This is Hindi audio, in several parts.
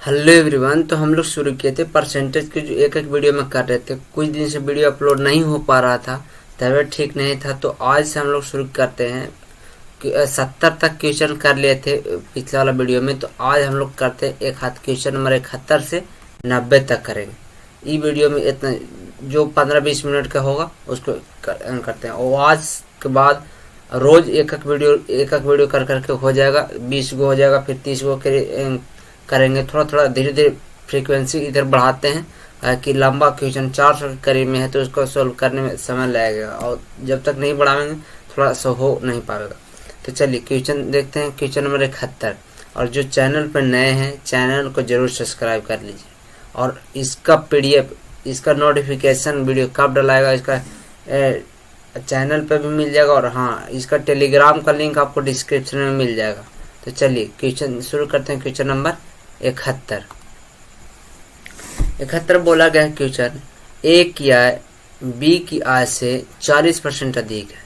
Hello everyone. तो हम लोग शुरू किए थे परसेंटेज की, जो एक एक वीडियो में कर रहे थे। कुछ दिन से वीडियो अपलोड नहीं हो पा रहा था, तबीयत ठीक नहीं था, तो आज से हम लोग शुरू करते हैं। 70 तक क्वेश्चन कर लिए थे पिछले वाला वीडियो में, तो आज हम लोग करते हैं एक हाथ क्वेश्चन नंबर 71 से 90 तक करेंगे। ई वीडियो में इतना जो 15-20 मिनट का होगा उसको करते हैं, और आज के बाद रोज एक एक वीडियो कर करके हो जाएगा। 20 गो हो जाएगा, फिर 30 गो करेंगे। थोड़ा थोड़ा धीरे धीरे फ्रीक्वेंसी इधर बढ़ाते हैं कि लंबा क्वेश्चन 400 के करीब में है, तो उसको सोल्व करने में समय लगेगा, और जब तक नहीं बढ़ाएंगे थोड़ा सा हो नहीं पाएगा। तो चलिए क्वेश्चन देखते हैं। Question number 71। और जो चैनल पर नए हैं, चैनल को जरूर सब्सक्राइब कर लीजिए, और इसका PDF, इसका नोटिफिकेशन वीडियो कब डलाएगा इसका चैनल पर भी मिल जाएगा, और हाँ, इसका टेलीग्राम का लिंक आपको डिस्क्रिप्शन में मिल जाएगा। तो चलिए क्वेश्चन शुरू करते हैं। क्वेश्चन नंबर 71 बोला गया है क्वेश्चन, ए की आय बी की आय से 40% अधिक है।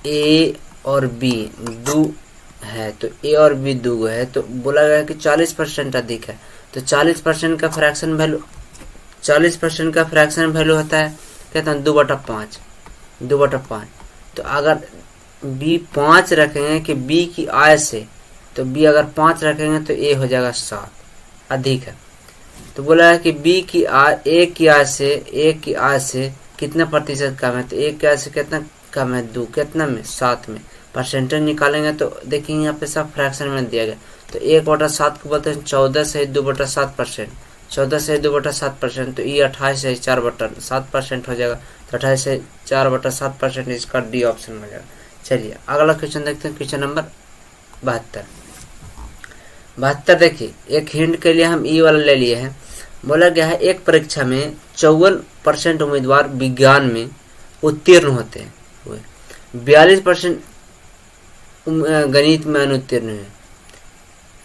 ए और बी दो है, तो ए और बी दो है, तो बोला गया है कि 40% अधिक है। तो 40% का फ्रैक्शन वैल्यू, 40% का फ्रैक्शन वैल्यू होता है कहते हैं 2/5। तो अगर बी 5 रखेंगे कि बी की आय से, तो बी अगर 5 रखेंगे तो ए हो जाएगा 7, अधिक है। तो बोला है कि बी की आय ए की आय से कितना प्रतिशत कम है, तो ए की आय से कितना कम है, 2, कितना में 7 में। परसेंटेज निकालेंगे तो देखिए यहाँ पे सब फ्रैक्शन में दिया गया, तो 1/7 को बोलते हैं 14 से 2/7%। 14 से 2/7%, तो ये 28 से 4/7% हो जाएगा, तो 28 से 4/7% इसका डी ऑप्शन हो जाएगा। चलिए अगला क्वेश्चन देखते हैं। क्वेश्चन नंबर 72 देखिए, एक हिंट के लिए हम ई वाला ले लिए हैं। बोला गया है एक परीक्षा में 54% उम्मीदवार विज्ञान में उत्तीर्ण होते हैं, 42% गणित में अनुत्तीर्ण हुए।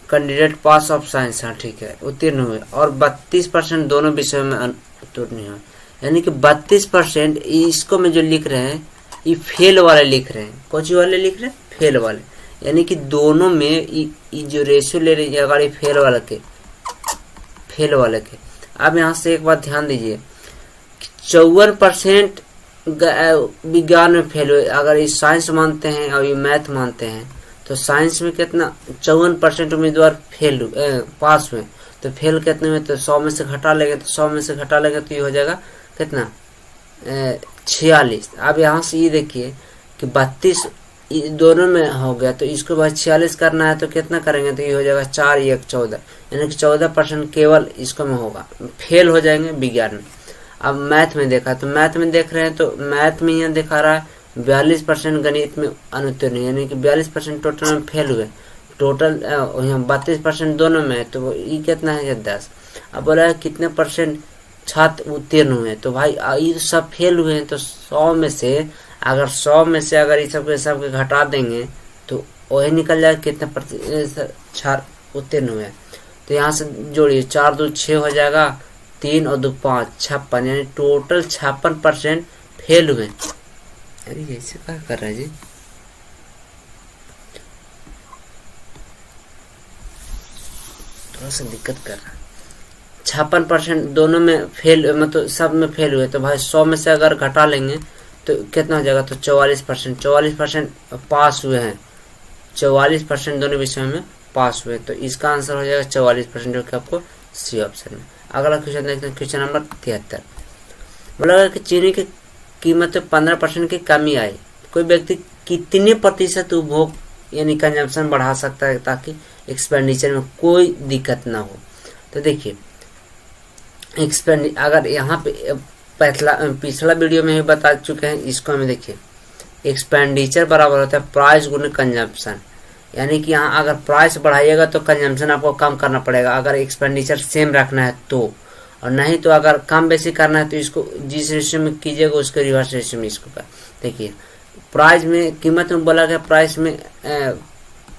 कैंडिडेट पास ऑफ साइंस, हाँ ठीक है, उत्तीर्ण हुए, और 32% दोनों विषयों में उत्तीर्ण हुए। यानी कि 32% इसको में जो लिख रहे हैं ये फेल वाले लिख रहे हैं। कौन सी वाले लिख रहे हैं? फेल वाले। यानी कि दोनों में ये जो रेशियो ले रही है अगर फेल वाले के। अब यहाँ से एक बात ध्यान दीजिए, 54% विज्ञान में फेल हुए। अगर ये साइंस मानते हैं और ये मैथ मानते हैं, तो साइंस में कितना 54% उम्मीदवार पास हुए, तो फेल कितने में, तो 100 में से घटा लेंगे, तो ये हो जाएगा कितना 46। अब यहाँ से ये देखिए कि 32 दोनों में हो गया, तो इसको बाद 46 करना है, तो कितना करेंगे, तो ये हो जाएगा 4 1 14, यानी कि 14% केवल इसको में होगा, फेल हो जाएंगे विज्ञान में। अब मैथ में देखा, तो मैथ में देख रहे हैं, तो मैथ में यहाँ दिखा रहा है 42% गणित में अनुत्तीर्ण, यानी कि 42% टोटल में फेल हुए। टोटल 32% दोनों में है, तो ये कितना है 10। अब बोला है कितने परसेंट छात्र उत्तीर्ण हुए, तो भाई ये सब फेल हुए हैं, तो 100 में से अगर ये सबके घटा देंगे तो वही निकल जाएगा कितने प्रतिशत छात्र उत्तीर्ण हुए। तो यहाँ से जोड़िए, 4 2 6 हो जाएगा, 3 और 2 5 56, यानी टोटल 56% फेल हुए। अरे ऐसे क्या कर रहा है जी, थोड़ा सा दिक्कत कर रहा है। 56% दोनों में फेल, मतलब सब में फेल हुए, तो भाई 100 में से अगर घटा लेंगे तो कितना हो जाएगा, तो 44% पास हुए हैं। 44% दोनों विषयों में पास हुए, तो इसका आंसर हो जाएगा 44%, जो कि आपको सी ऑप्शन में। अगला क्वेश्चन देखते हैं। क्वेश्चन नंबर 73 बोला कि चीनी की कीमत में 15% की कमी आई, कोई व्यक्ति कितने प्रतिशत उपभोग यानी कंजम्पशन बढ़ा सकता है ताकि एक्सपेंडिचर में कोई दिक्कत ना हो। तो देखिए अगर यहाँ पे पिछला वीडियो में ही बता चुके हैं, इसको हमें देखिए, एक्सपेंडिचर बराबर होता है प्राइस गुने कंजम्पशन। यानी कि यहाँ अगर प्राइस बढ़ाइएगा तो कंजम्पशन आपको कम करना पड़ेगा, अगर एक्सपेंडिचर सेम रखना है तो, और नहीं तो अगर कम बेसी करना है तो इसको जिस रेशियो में कीजिएगा उसके रिवर्स रेशियो में इसको कर। देखिए प्राइस में, कीमत में बोला गया प्राइस में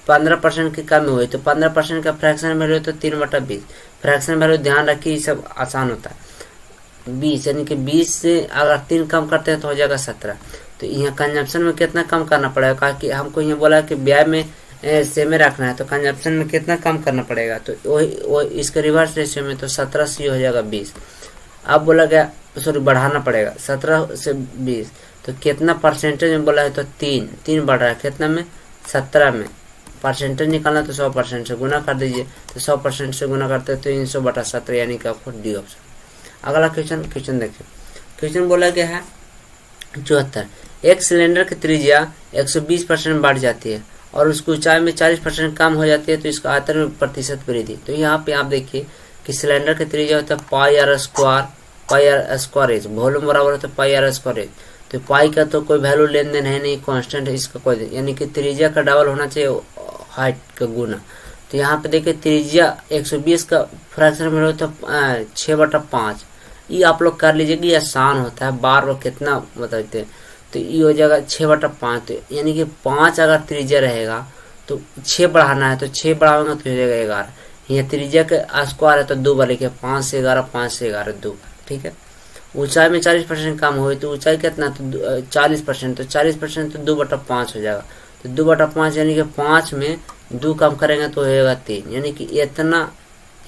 15% की कमी हुई, तो 15% का फ्रैक्शन वैल्यू तो 3/20। फ्रैक्शन वैल्यू ध्यान रखिए, सब आसान होता है। 20 यानी कि 20 से अगर 3 कम करते हैं तो हो जाएगा 17। तो यहाँ कंजम्पशन में कितना कम करना पड़ेगा, कि हमको यहाँ बोला कि व्यय में सेम रखना है तो कंजप्शन में कितना कम करना पड़ेगा, तो वो इसके रिवर्स रेशियो में तो 17 से हो जाएगा 20। अब बोला गया सॉरी बढ़ाना पड़ेगा 17 से 20, तो कितना परसेंटेज में बोला है, तो 3 बढ़ रहा है कितना में, 17 में। परसेंटेज निकालना तो 100% से गुना कर दीजिए, तो 100% से गुना करते हैं तो 300/17 यानी कि आपको डी ऑप्शन। अगला क्वेश्चन देखिए, क्वेश्चन बोला गया है 74, एक सिलेंडर की त्रिज्या 120% बढ़ जाती है और उसकी ऊंचाई में 40% कम हो जाती है, तो इसका आयतन में प्रतिशत वृद्धि। तो यहाँ पे आप देखिए कि सिलेंडर की त्रिज्या होता है पाई आर स्क्वायर एच, वॉल्यूम बराबर होता है पाई आर स्क्वायर एच। तो पाई का तो कोई वैल्यू लेन देन है नहीं, कांस्टेंट है, इसका कोई, यानी कि त्रिज्या का डबल होना चाहिए हाइट का गुना। तो यहाँ पे देखिए त्रिज्या 120 का फ्रैक्शन में होता है 6/5। ये आप लोग कर लीजिए कि आसान होता है, बार कितना बताते हैं, तो ये हो जाएगा 6/5। तो यानी कि 5 अगर त्रिज्या रहेगा तो 6 बढ़ाना है, तो 6 बढ़ाएंगे तो हो जाएगा 11। यहाँ त्रिज्या के स्क्वायर है तो 2 बार लिखे, 5 से 11, 5 से 11 2, ठीक है। ऊंचाई में 40% कम हुई तो ऊंचाई कितना, तो 40%, तो 40% तो 2/5 हो जाएगा। तो 2/5 यानी कि 5 में 2 कम करेंगे तो हो जाएगा 3, यानी कि इतना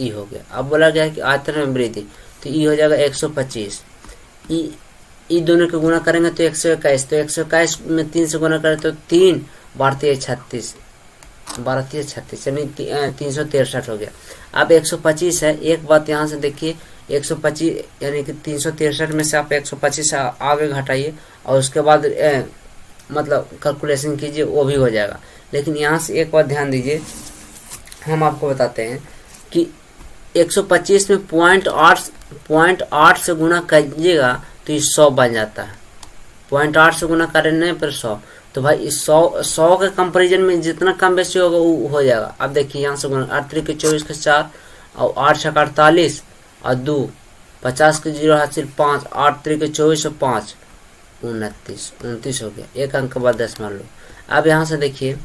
ई हो गया। अब बोला गया है कि आयतन में वृद्धि, तो ई हो जाएगा 125। ई दोनों के गुना करेंगे तो 121, तो 121 में 3 से गुना करें तो 3 बढ़ती है 36, 36 यानी 363 हो गया। अब 125 है, एक बात यहाँ से देखिए 125 यानी कि 363 में से आप 125 आगे घटाइए और उसके बाद मतलब कैलकुलेशन कीजिए, वो भी हो जाएगा। लेकिन यहाँ से एक बात ध्यान दीजिए, हम आपको बताते हैं कि 125 में 0.8 से गुना कीजिएगा तो ये 100 बन जाता है। 0.8 से गुना करने पर 100, तो भाई इस 100 के कंपेरिजन में जितना कम बेसी होगा वो हो जाएगा। अब देखिए यहाँ से गुना 8 3 के 24 के 4 और 8 6 48 और 2 50 के 0 हासिल 5, 8 3 के 24 और 5 29 हो गया। एक अंक के बाद 10 मान लो। अब यहाँ से देखिए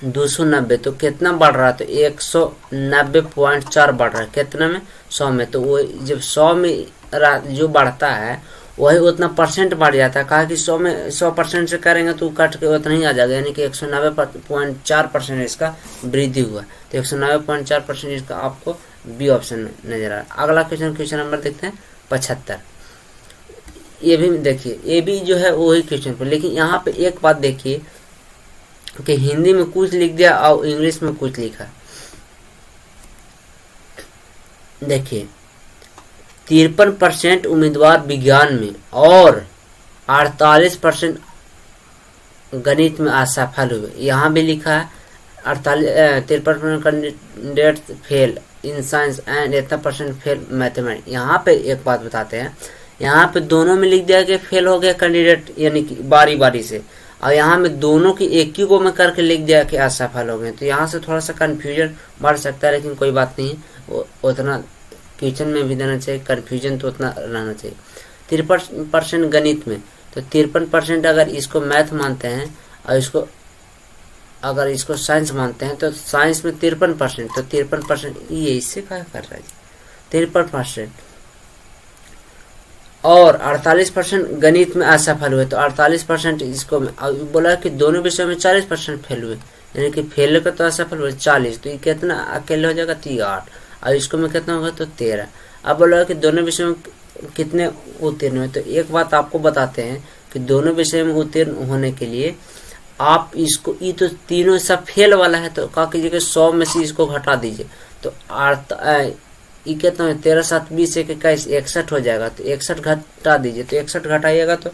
290, तो कितना बढ़ रहा है, तो 190.4 बढ़ रहा है कितना में, 100 में। तो वो जब 100 में जो बढ़ता है वही उतना परसेंट बढ़ जाता है, कहा कि 100 में 100% से करेंगे तो कट के उतना ही आ जाएगा, यानी कि 190.4% इसका वृद्धि हुआ। तो 190.4% इसका आपको बी ऑप्शन में नजर आ रहा है। अगला क्वेश्चन नंबर देखते हैं 75। ये भी देखिए, ये भी जो है वही क्वेश्चन पर, लेकिन यहाँ पे एक बात देखिए कि हिंदी में कुछ लिख दिया और इंग्लिश में कुछ लिखा। देखिए 53% उम्मीदवार विज्ञान में और 48% गणित में असफल हुए। यहाँ भी लिखा है 53% candidate fail in science and 80% fail mathematics. यहाँ पे एक बात बताते हैं, यहाँ पे दोनों में लिख दिया कि फेल हो गया कैंडिडेट, यानी कि बारी बारी से, और यहाँ में दोनों की एक ही को में करके लिख दिया कि असफल हो गए। तो यहाँ से थोड़ा सा कंफ्यूजन बढ़ सकता है, लेकिन कोई बात नहीं, उतना क्वेश्चन में भी देना चाहिए, कंफ्यूजन तो उतना रहना चाहिए। 53% गणित में, तो 53% अगर इसको मैथ मानते हैं और इसको अगर इसको साइंस मानते हैं, तो साइंस में 53%, तो 53% ये इससे क्या कर रहा है 53%, और 48% गणित में असफल हुए, तो 48% इसको बोला कि दोनों विषयों में 40% फेल हुए, यानी कि फेल का तो असफल हुए 40, तो ये कितना अकेले हो जाएगा 8, और इसको में कितना होगा तो 13। अब बोला कि दोनों विषयों में कितने उत्तीर्ण हुए, तो एक बात आपको बताते हैं कि दोनों विषय में उत्तीर्ण होने के लिए आप इसको, ये तो तीनों सब फेल वाला है, तो क्या कीजिएगा 100 में से इसको घटा दीजिए, तो ये कितना है 13 7 20 21 61 हो जाएगा, तो 61 घटा दीजिए, तो 61 घटाइएगा तो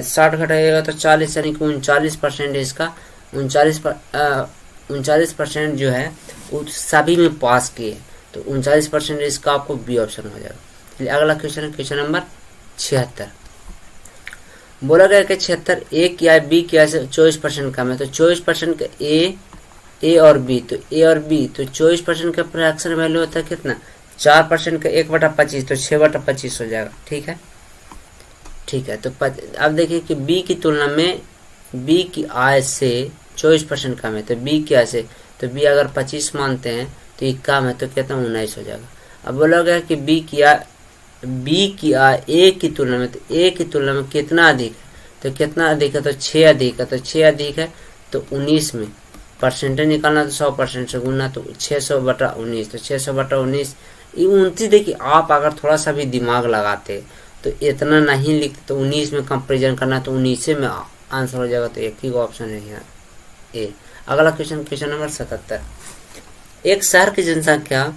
60 घटाइएगा तो 40, यानी कि 39% इसका 39% जो है वो सभी में पास किए, तो 39% इसका आपको बी ऑप्शन हो जाएगा। अगला क्वेश्चन नंबर 76। बोला गया कि 76 ए क्या है बी क्या से 24% कम है, तो 24% का ए और बी, तो ए और बी, तो 24% का फ्रैक्शन वैल्यू होता है कितना 4% का 1/25, तो 6/25 हो जाएगा। ठीक है, तो अब देखिए कि बी की तुलना में बी की आय से 24% कम है, तो बी की आय से, तो बी अगर 25 मानते हैं तो ये कम है, तो कितना 19 हो जाएगा। अब बोला गया कि बी की आय ए की तुलना में, तो ए की तुलना में कितना अधिक है, तो कितना अधिक है, तो 6 अधिक है, तो 6 अधिक है तो 19 में परसेंटेज निकालना तो 100% से गुना, तो 600/19, तो 600/19 ये 29। देखिए आप अगर थोड़ा सा भी दिमाग लगाते तो इतना नहीं लिखते, तो 19 में कंपेरिजन करना, तो 19 में आंसर हो जाएगा। तो एक ही ऑप्शन है यहाँ ए। अगला क्वेश्चन, क्वेश्चन नंबर 77। एक शहर की जनसंख्या,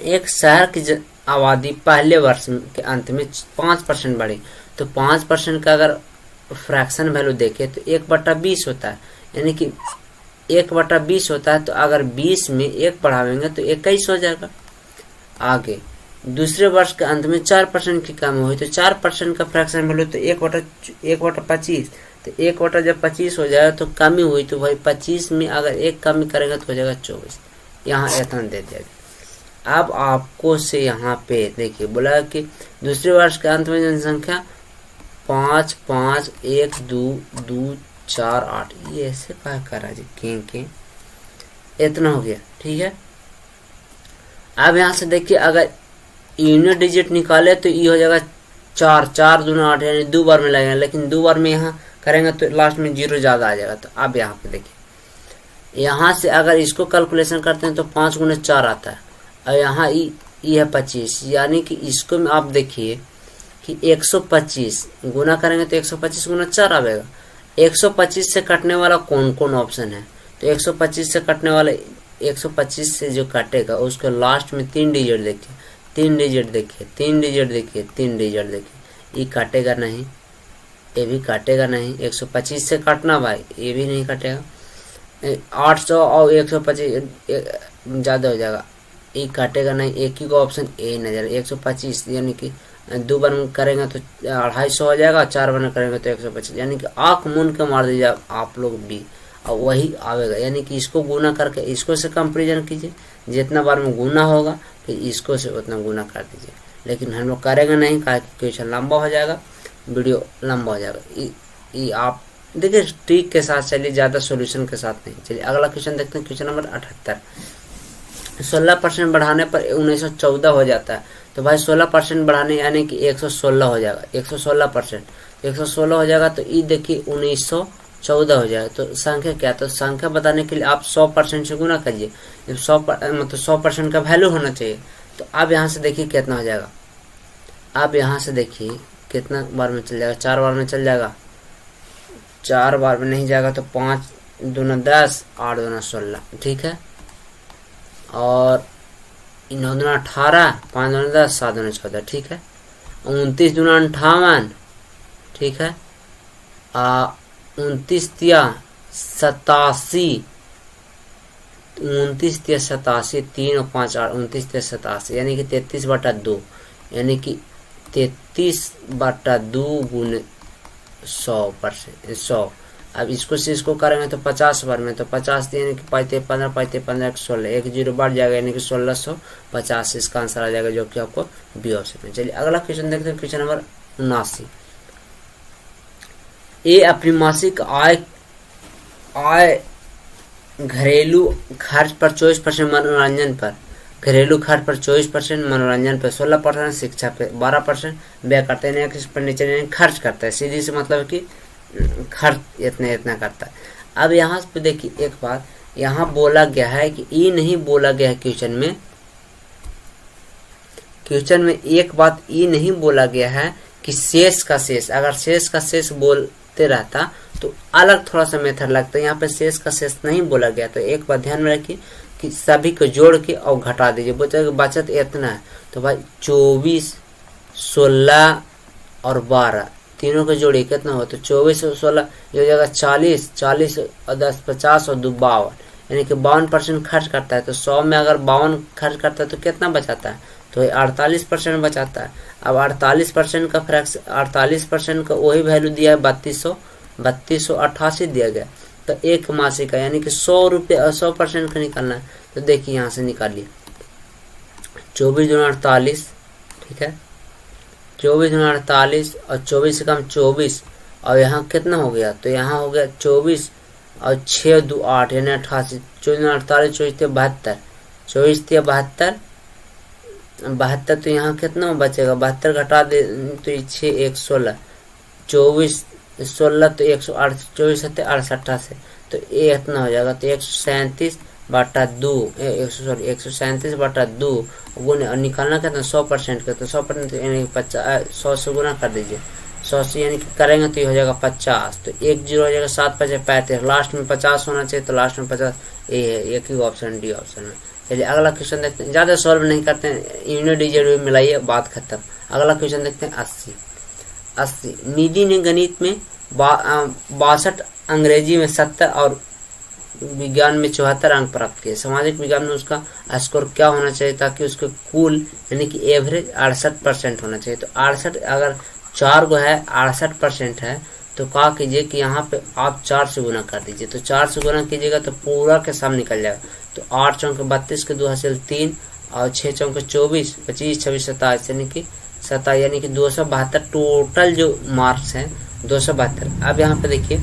एक शहर की आबादी पहले वर्ष के अंत में 5% बढ़ी, तो 5% का अगर फ्रैक्शन वैल्यू देखे तो 1/20 होता है, यानी कि 1/20 होता है। तो अगर 20 में 1 बढ़ावेंगे तो 21 हो जाएगा। आगे दूसरे वर्ष के अंत में 4% की कमी हुई, तो 4% का फ्रैक्शन वैल्यू तो 1/25, तो 1/25 हो जाएगा। तो कमी हुई तो भाई 25 में अगर 1 कमी करेगा तो हो जाएगा 24। यहाँ इतना दे दिया गया। अब आपको से यहाँ पे देखिए बोला कि दूसरे वर्ष के अंत में जनसंख्या 5, 5, 1, 2, 2, 4, 8, ये ऐसे क्या करा जी, के इतना हो गया। ठीक है, अब यहाँ से देखिए अगर यूनिट डिजिट निकाले तो ये हो जाएगा 4, 4 दूना 8, यानी 2 बार में लगेगा, लेकिन 2 बार में यहाँ करेंगे तो लास्ट में 0 ज़्यादा आ जाएगा। तो अब यहाँ पे देखिए, यहाँ से अगर इसको कैलकुलेशन करते हैं तो 5 × 4 आता है, और यहाँ ये है 25, यानी कि इसको में आप देखिए कि 125 गुना करेंगे तो 125 × 4 आएगा। 125 से कटने वाला कौन कौन ऑप्शन है, तो 125 से कटने वाला 125 से जो कटेगा उसको लास्ट में 3 डिजिट देखिए, 3 डिजिट देखिए, 3 डिजिट देखिए, 3 डिजिट देखिए, ये काटेगा नहीं, ये भी काटेगा नहीं। 125 से काटना भाई, ये भी नहीं काटेगा। 800 और 125 ज़्यादा हो जाएगा, ये काटेगा नहीं। एक ही का ऑप्शन ए नजर, 125, यानी कि 2 बार में करेंगे तो 250 हो जाएगा, 4 बार में करेंगे तो 125, यानी कि आँख मूंद के मार दीजिए आप लोग भी, और वही आवेगा। यानी कि इसको गुना करके इसको से कंपेरिजन कीजिए, जितना बार में गुना होगा फिर इसको से उतना गुना कर दीजिए, लेकिन हम लोग करेंगे नहीं, क्वेश्चन लंबा हो जाएगा, वीडियो लंबा हो जाएगा। ये आप देखिए ट्रिक के साथ चलिए, ज़्यादा सॉल्यूशन के साथ नहीं। चलिए अगला क्वेश्चन देखते हैं, क्वेश्चन नंबर 78। 16% बढ़ाने पर 1914 हो जाता है, तो भाई 16% बढ़ाने यानी कि 116 हो जाएगा, 116%, 116 हो जाएगा। तो ये देखिए 1914 हो जाएगा। तो संख्या क्या, तो संख्या बताने के लिए आप 100% से गुना करिए, जब 100% का वैल्यू होना चाहिए। तो अब यहाँ से देखिए कितना हो जाएगा, अब यहाँ से देखिए कितना बार में चल जाएगा, 4 बार में चल जाएगा, 4 बार में नहीं जाएगा तो 5 दूना 10, 8 दूना 16, ठीक है। और 9 दूना 18, 5 दूना 10, 7 दूना 14, ठीक है। 29 दूना 58, ठीक है। 29 तिया 87, 29 तिया 87, 3 और 5 8, 29 तिया 87, यानी कि 33/2, यानी कि 33/2 गुने 100%, 100। अब इसको से इसको करेंगे तो 50 बार में, तो 50 यानी कि 5 15, 5 15, 16, 1 0 बढ़ जाएगा, यानी कि 1650 इसका आंसर आ जाएगा, जो कि आपको बी ऑप्शन में। चलिए अगला क्वेश्चन देखते हैं, क्वेश्चन नंबर 79। ए अपनी मासिक आय घरेलू खर्च पर 24%, मनोरंजन पर, घरेलू खर्च पर 24%, मनोरंजन पर 16%, शिक्षा पे 12% व्यय करते हैं, एक्सपेंडिचर यानी खर्च करता है, सीधी से मतलब कि खर्च इतना करता है। अब यहाँ पे देखिए एक बात यहाँ बोला गया है कि ये नहीं बोला गया है क्वेश्चन में एक बात ये नहीं बोला गया है कि शेष का शेष, अगर शेष का शेष बोलते रहता तो अलग थोड़ा सा मेथड लगता है। यहाँ पे शेष का शेष नहीं बोला गया, तो एक बात ध्यान में रखिए कि सभी को जोड़ के और घटा दीजिए, बचत इतना है। तो भाई 24, 16 और 12 तीनों को जोड़िए कितना हो, तो 24 और 16 ये हो जाएगा 40, 40 और 10 50 और 2 52, यानी कि 52% खर्च करता है। तो 100 में अगर 52 खर्च करता है तो कितना बचाता है, तो 48% बचाता है। अब 48% का फ्रैक्शन, 48% का वही वैल्यू दिया है 3288 दिया गया। तो एक मासिक का यानी कि 100 रुपये 100% का निकालना है। तो देखिए यहाँ से निकालिए 24 दूना 48, ठीक है, 24 दूना 48 और 24 से कम 24, और यहाँ कितना हो गया, तो यहाँ हो गया 24 और 6 2 8 यानी 88, 24 दूना 48, 24 3 72, 24 3 72, 72, तो यहाँ कितना बचेगा, 72 घटा दे तो 6 1 16, 24 16 तो 108, 24 7 88, तो ये इतना हो जाएगा। तो 137/2 137/2 गुना निकालना कितना 100% का, तो 100% यानी 100 से गुना कर दीजिए। 100 से यानी कि करेंगे तो ये हो जाएगा 50। तो 1 0 हो जाएगा, 7 5 35, लास्ट में 50 होना चाहिए, तो लास्ट में 50 ये है, एक ही ऑप्शन डी ऑप्शन में। चलिए अगला क्वेश्चन देखते हैं, ज्यादा सॉल्व नहीं करते हैं, यूनिट डिजिट भी मिलाइए, बात खत्म। अगला क्वेश्चन देखते हैं 80। निधि ने गणित में 62, अंग्रेजी में 70 और विज्ञान में 74 अंक प्राप्त किए। सामाजिक विज्ञान में उसका स्कोर क्या होना चाहिए ताकि उसके कुल यानी कि एवरेज 68% होना चाहिए। तो 68 अगर 4 को है 68% है, तो क्या कीजिए कि यहाँ पे आप 4 से गुना कर दीजिए। तो 4 से गुना कीजिएगा तो पूरा के साम निकल जाएगा। तो 8 चौके 32 के 2 हासिल 3 और 6 चौके 24 25 26 27 यानी कि 27 यानी कि 272 टोटल जो मार्क्स हैं 272। अब यहाँ पे देखिए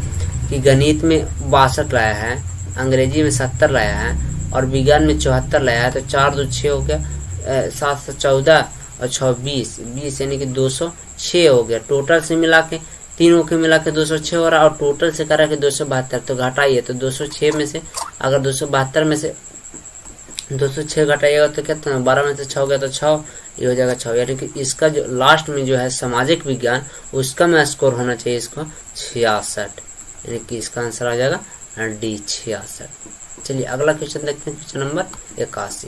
कि गणित में 62 लाया है, अंग्रेजी में 70 लाया है और विज्ञान में 74 लाया है। तो 4 2 6 हो गया, 7 से 14 और 6 20 यानी कि 206 हो गया। टोटल से मिला के तीनों के मिला के 206 हो रहा है और टोटल से करा के 272। तो घटाइए, तो 206 में से अगर 272 में से 206 घटाइएगा तो कितना 12 में से 6 हो गया, तो 6 ये हो जाएगा 6। यानी कि इसका जो लास्ट में जो है सामाजिक विज्ञान उसका में स्कोर होना चाहिए इसको 66, यानी कि इसका आंसर आ जाएगा डी 66। चलिए अगला क्वेश्चन देखते हैं, क्वेश्चन नंबर 81।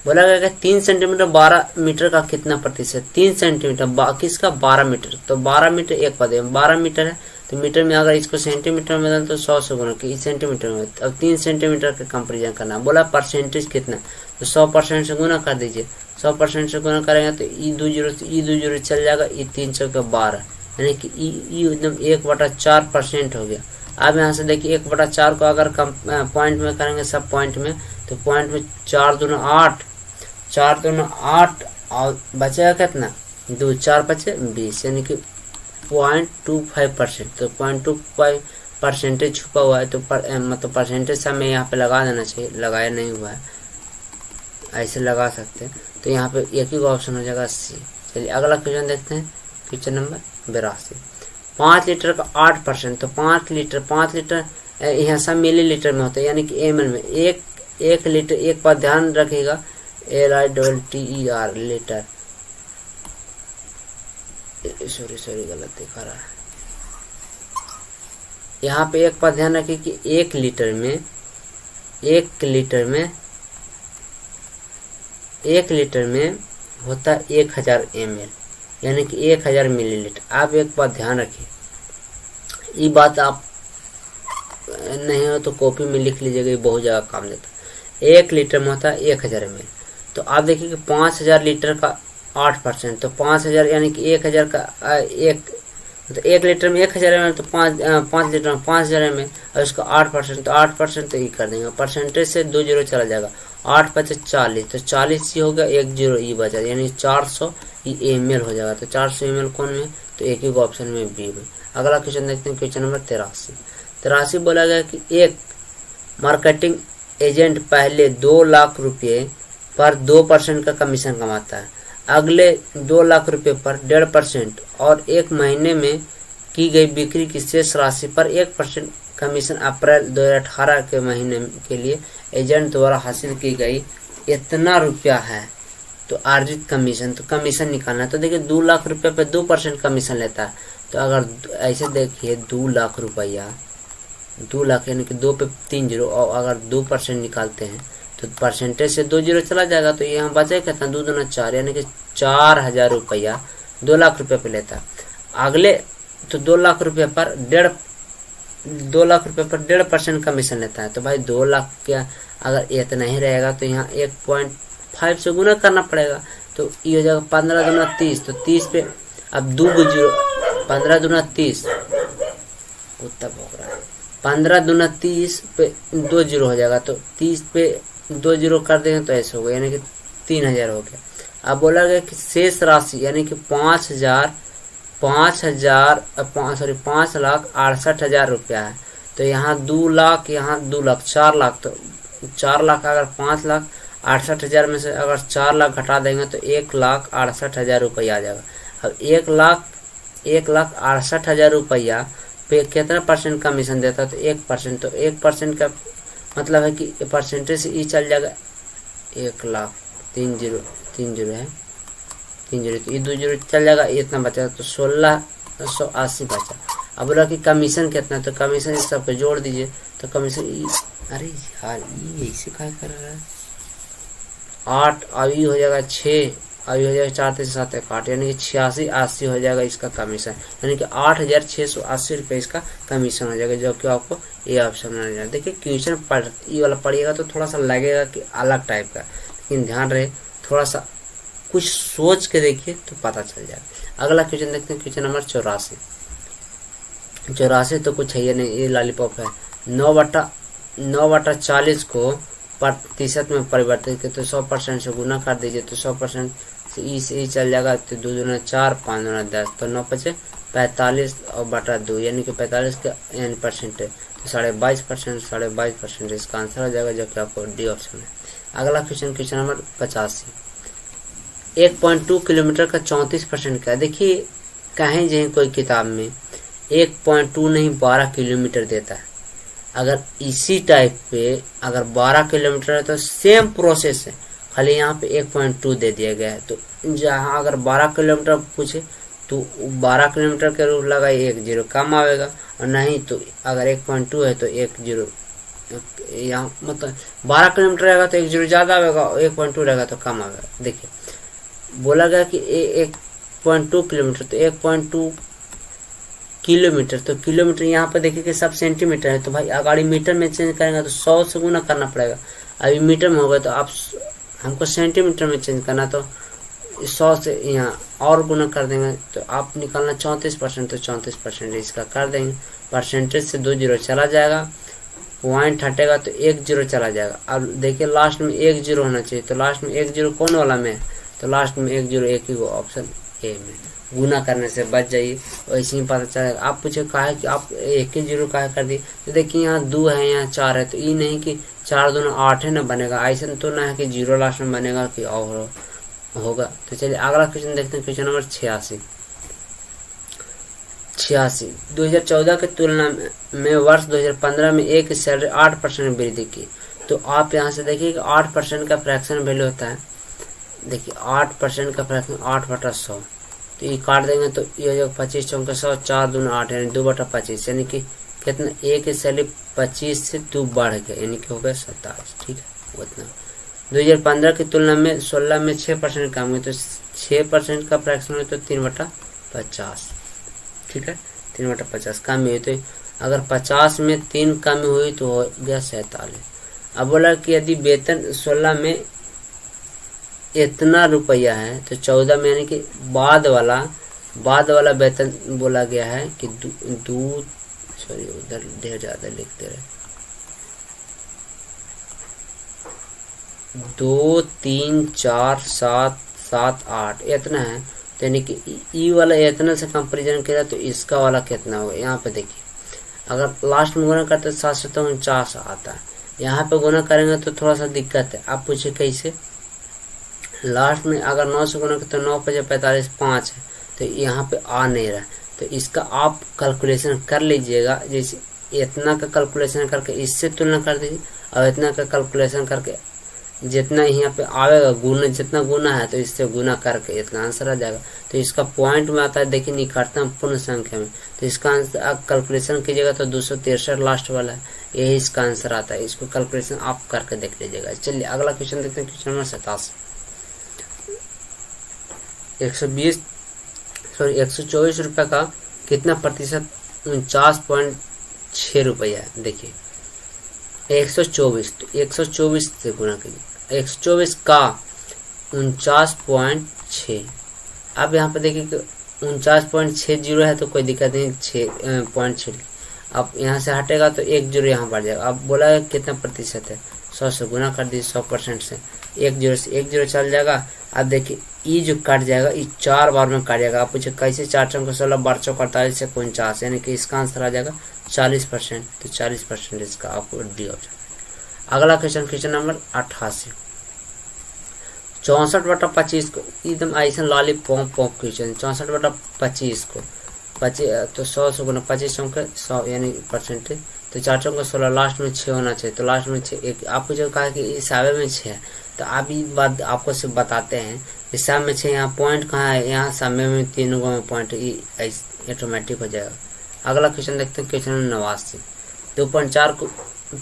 बोला गया 3 सेंटीमीटर 12 मीटर का कितना प्रतिशत। 3 सेंटीमीटर किसका 12 मीटर, तो 12 मीटर एक पद है, 12 मीटर है तो मीटर में अगर इसको सेंटीमीटर में डालें तो 100 से गुना की सेंटीमीटर में। अब 3 सेंटीमीटर का कंपेरिजन करना बोला, परसेंटेज कितना, तो 100% से गुना कर दीजिए। 100% से गुना करेंगे तो ई 2 जीरो चल जाएगा, ई 3 चौके 12 यानी कि ई एकदम 1/4% हो गया। अब यहाँ से देखिए 1/4 को अगर पॉइंट में करेंगे सब पॉइंट में, तो पॉइंट में 4 दूना 8 और बचेगा कितना 2 4 बचे 20 यानी कि 0.25%। तो 0.25% छुपा हुआ है, तो मतलब परसेंटेज हमें यहाँ पे लगा देना चाहिए, लगाया नहीं हुआ है, ऐसे लगा सकते हैं। तो यहाँ पे एक ही ऑप्शन हो जाएगा सी। चलिए अगला क्वेश्चन देखते हैं, क्वेश्चन नंबर 82। 5 लीटर का 8%, तो 5 लीटर यहाँ सब मिलीलीटर में होता है, यानी कि ml में। एक लीटर, एक बात ध्यान रखिएगा, LITER लीटर, सॉरी गलत दिखा रहा है। यहाँ पे एक बात ध्यान रखिए कि 1 लीटर में होता 1000 ml, यानी कि 1000 मिलीलीटर। आप एक बात ध्यान रखिए, ये बात आप नहीं हो तो कॉपी में लिख लीजिएगा, ये बहुत जगह काम देता है। 1 लीटर में होता है 1000 ml। तो आप देखिए कि 5000 लीटर का 8%, तो 5000 यानी कि 1000 का तो 1 लीटर में 1000 ml, तो 5 लीटर में 5000 ml और उसका 8%, तो 8% तो ये कर देंगे। परसेंटेज से 2 जीरो चला जाएगा, 8 5 40, तो 40 ही हो गया, 1 जीरो ई बचा, यानी 400 ml हो जाएगा। तो 400 ml कौन में, तो एक ही ऑप्शन में बी में। अगला क्वेश्चन देखते हैं, क्वेश्चन नंबर 83 बोला गया कि एक मार्केटिंग एजेंट पहले 2 लाख रुपए पर 2% का कमीशन कमाता है, अगले 2 लाख रुपए पर 1.5% और 1 महीने में की गई बिक्री की शेष राशि पर 1% कमीशन अप्रैल 2018 के महीने के लिए एजेंट द्वारा हासिल की गई इतना रुपया है। तो अर्जित कमीशन, तो कमीशन निकालना है। तो देखिए 2 लाख रुपए पे 2% कमीशन लेता है। तो अगर ऐसे देखिए 2 लाख रुपया, 2 लाख यानी कि 2 पे 3 जीरो, और अगर 2% निकालते हैं तो परसेंटेज से 2 जीरो चला जाएगा, तो यहाँ बचेगा कितना 2 दूना 4 यानी कि 4000 रुपया 2 लाख रुपये पे लेता है। अगले तो 2 लाख रुपये पर 1.5% कमीशन लेता है। तो भाई 2 लाख क्या अगर इतना ही रहेगा तो यहाँ 1.5 से गुना करना पड़ेगा। तो ये हो जाएगा 15 दूना 30, तो 30 पे अब 2 जीरो, 15 दूना 30 उत्तर भोग रहा है, 15 दूना 30 पे 2 जीरो हो जाएगा, तो 30 पे 2 जीरो कर देंगे तो ऐसे हो गया, यानी कि 3000 हो गया। अब बोला गया कि शेष राशि यानी कि 5,68,000 रुपया है। तो यहाँ 2 लाख, यहाँ 2 लाख, 4 लाख, तो 4 लाख अगर 5,68,000 में से अगर 4 लाख घटा देंगे तो 1,68,000 रुपया आ जाएगा। अब 1,68,000 रुपया कितना परसेंट कमीशन देता है, तो 1%। तो 1% का मतलब है कि परसेंटेज से ई चल जाएगा 1,00,000, 3 जीरो है, 3 जीरो, तो ये 2 जीरो चल जाएगा, इतना बचा, तो 1680 बचा। अब बोला कि कमीशन कितना, तो कमीशन इस सबको जोड़ दीजिए, तो कमीशन अरे यार ये ऐसे क्या कर रहा है, 8, अब ये हो जाएगा 6, अब ये हो जाएगा 4 3 7 1 8, यानी कि 8680 हो जाएगा इसका कमीशन, यानी कि 8680 रुपये इसका कमीशन हो जाएगा, जो कि आपको ये ऑप्शन में जाए। देखिए क्वेश्चन ये वाला पढ़िएगा तो थोड़ा सा लगेगा कि अलग टाइप का, लेकिन ध्यान रहे थोड़ा सा कुछ सोच के देखिए तो पता चल जाएगा। अगला क्वेश्चन देखते हैं, क्वेश्चन नंबर 84 तो कुछ है नहीं, ये लॉलीपॉप है। 9/40 को प्रतिशत में परिवर्तित किया, तो 100% से गुना कर दीजिए, तो 100% से ई चल जाएगा, तो 2 दूना 4, 5 दूना 10, तो 9 5 45 और बटा 2, यानी कि 45 का यानी परसेंट है, तो 22.5% इसका आंसर हो जाएगा, जो कि आपको डी ऑप्शन है। अगला क्वेश्चन नंबर 85, 1.2 किलोमीटर का 34% का। देखिए कहीं जहीं कोई किताब में 1.2 नहीं 12 किलोमीटर देता है। अगर इसी टाइप पे अगर 12 किलोमीटर है तो सेम प्रोसेस है, खाली यहाँ पे 1.2 दे दिया गया है। तो जहाँ अगर 12 किलोमीटर पूछे तो 12 किलोमीटर के रूप लगाइए, 1 जीरो कम आएगा, और नहीं तो अगर 1.2 है तो 1 जीरो यहाँ, मतलब 12 किलोमीटर रहेगा तो 1 जीरो ज़्यादा आएगा, 1.2 रहेगा तो कम आएगा। देखिए बोला गया कि 1.2 किलोमीटर, तो 1.2 किलोमीटर, तो किलोमीटर यहाँ पर देखिए कि सब सेंटीमीटर है, तो भाई अगाड़ी मीटर में चेंज करेंगे तो 100 से गुना करना पड़ेगा। अभी मीटर में होगा तो आप हमको सेंटीमीटर में चेंज करना, तो 100 से यहाँ और गुना कर देंगे, तो आप निकालना 34%, तो 34% इसका कर देंगे। परसेंटेज से 2 जीरो चला जाएगा, पॉइंट हटेगा तो 1 जीरो चला जाएगा। अब देखिए लास्ट में 1 जीरो होना चाहिए, तो लास्ट में 1 जीरो कौन वाला में है, तो लास्ट में 1 जीरो एक ही को ऑप्शन ए में, गुना करने से बच जाइए, वैसे ही पता चलेगा। आप पूछे कहा है कि आप 1 जीरो कहा कर दिए, तो देखिए यहाँ 2 है, यहाँ 4 है, तो ये नहीं कि 4 दूना 8 है ना बनेगा, ऐसा तो ना है कि जीरो लास्ट में बनेगा कि और होगा। तो चलिए अगला क्वेश्चन देखते हैं, क्वेश्चन नंबर 86, 2014 की तुलना में वर्ष 2015 में एक सैलरी 8% वृद्धि की। तो आप यहाँ से देखिए कि 8% का फ्रैक्शन वैल्यू होता है। देखिए 8% का फ्रैक्शन 8/100, तो ये काट देंगे तो ये जो 25 चौक 100, 4 दूना 8 यानी 2/25, यानी कि कितना, एक सैलरी 25 से 2 बढ़ गया, यानी कि हो गया 27। ठीक है, उतना। 2015 की तुलना में 16 में 6% कम हुई, तो 6% का फ्रैक्शन हुई तो 3/50। ठीक है, 3/50 कमी हुई, तो अगर 50 में 3 कमी हुई तो हो गया 47। अब बोला कि यदि वेतन 16 में इतना रुपया है तो 14 में यानी कि बाद वाला वेतन बोला गया है कि सॉरी उधर ढेर ज्यादा लिखते रहे, 2 3 4 7 7 8 इतना है, तो यानी कि ई वाला इतना से कंपेरिजन किया तो इसका वाला कितना होगा। यहाँ पे देखिए अगर लास्ट में गुना करते 749 आता है, यहाँ पे गुना करेंगे तो थोड़ा सा दिक्कत है। आप पूछे कैसे, लास्ट में अगर 9 से गुना करते 9 × 45 5 है, तो यहाँ पे आ नहीं रहा, तो इसका आप कैलकुलेशन कर लीजिएगा। जैसे इतना का कैलकुलेशन करके इससे तुलना कर दीजिए, और इतना का कैलकुलेशन करके जितना यहाँ पे आवेगा गुना, जितना गुना है तो इससे गुना करके इतना आंसर आ जाएगा। तो इसका पॉइंट में आता है, देखिए निकटतम पूर्ण संख्या में, तो इसका आंसर आप कैलकुलेशन कीजिएगा तो 263 लास्ट वाला है, यही इसका आंसर आता है। इसको कैलकुलेशन आप करके देख लीजिएगा। चलिए अगला क्वेश्चन देखते हैं, क्वेश्चन नंबर 87, 124 रुपये का कितना प्रतिशत 49.6 रुपया है। देखिए 124, तो 124 से गुना कीजिए, 124 का 49.6। अब यहाँ पे देखिए कि 49.60 है, तो कोई दिक्कत नहीं, 6.6। अब यहाँ से हटेगा तो 1 जीरो यहाँ बढ़ जाएगा। अब बोला है कितना प्रतिशत है, 100 से गुना कर दीजिए, 100% से 1 जीरो से 1 जीरो चल जाएगा। अब देखिए ये जो कट जाएगा ये 4 बार में कट जाएगा। आप पूछे कैसे, 4 चौक 16, 12 चौक 48 से 49, यानी कि इसका आंसर आ जाएगा 40%। तो 40% इसका आपको डी ऑप्शन। अगला क्वेश्चन, क्वेश्चन नंबर 88, 64/25 को एकदम ऐसा लॉलीपॉप क्वेश्चन, 64/25 को तो 100 से गुना 25 चौके 100 यानी परसेंटेज, तो 4 चौके 16, लास्ट में 6 होना चाहिए, तो लास्ट में 6 एक आपको जो कहा कि हिसाबे में 6 है, तो आप ये बात आपको सिर्फ बताते हैं हिसाब में 6, यहाँ पॉइंट कहाँ है, यहाँ सामने में 3 में पॉइंट ऑटोमेटिक हो जाएगा। अगला क्वेश्चन देखते हैं, क्वेश्चन 89। 2.4 को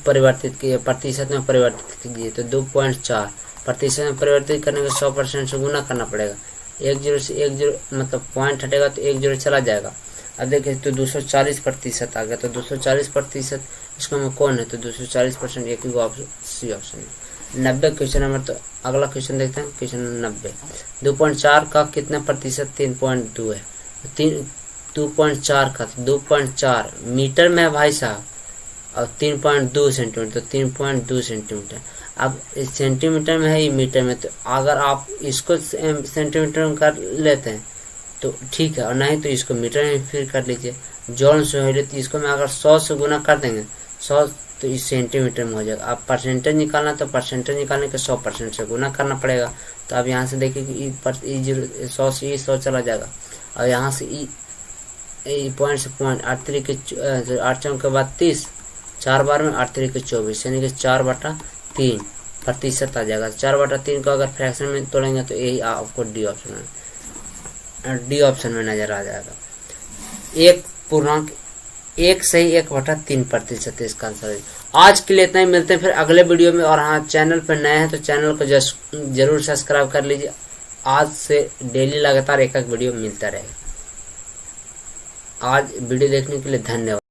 परिवर्तित किए प्रतिशत में परिवर्तित कीजिए, तो 2.4 प्रतिशत में परिवर्तित करने का 100% से गुना करना पड़ेगा। 1 0 से 1 0 मतलब पॉइंट हटेगा तो 1 0 चला जाएगा। अब देखिए तो 240% आ गया, तो 240% इसको में कौन है, तो 240% एक ही ऑप्शन सी ऑप्शन है। 90 क्वेश्चन नंबर, तो अगला क्वेश्चन देखते हैं, क्वेश्चन 90। 2.4 का कितना प्रतिशत 3.2 है, 2.4 का 2.4 मीटर में है भाई साहब, और 3.2 सेंटीमीटर, तो 3.2 सेंटीमीटर। अब इस सेंटीमीटर में है, ये मीटर में, तो अगर आप इसको सेंटीमीटर में कर लेते हैं तो ठीक है, और नहीं तो इसको मीटर में फिर कर लीजिए। जॉन से हो तो इसको में अगर 100 से गुना कर देंगे 100, तो इस सेंटीमीटर में हो जाएगा। अब परसेंटेज निकालना, तो परसेंटेज निकालने के 100% से गुना करना पड़ेगा। तो अब यहाँ से देखिए कि 100 से 100 चला जाएगा, और यहाँ से पॉइंट से पॉइंट 8 3 के 8 चौके बाद 30, 4 बार में 8 3 के 24, यानी कि 4/3 प्रतिशत आ जाएगा। 4/3 को अगर फ्रैक्शन में तोड़ेंगे तो यही आपको डी ऑप्शन में नजर आ जाएगा। 1 सही 1/3% इसका आंसर है। आज के लिए इतना ही, मिलते हैं फिर अगले वीडियो में। और हाँ, चैनल पर नए हैं तो चैनल को जरूर सब्सक्राइब कर लीजिए। आज से डेली लगातार एक वीडियो मिलता रहेगा। आज वीडियो देखने के लिए धन्यवाद।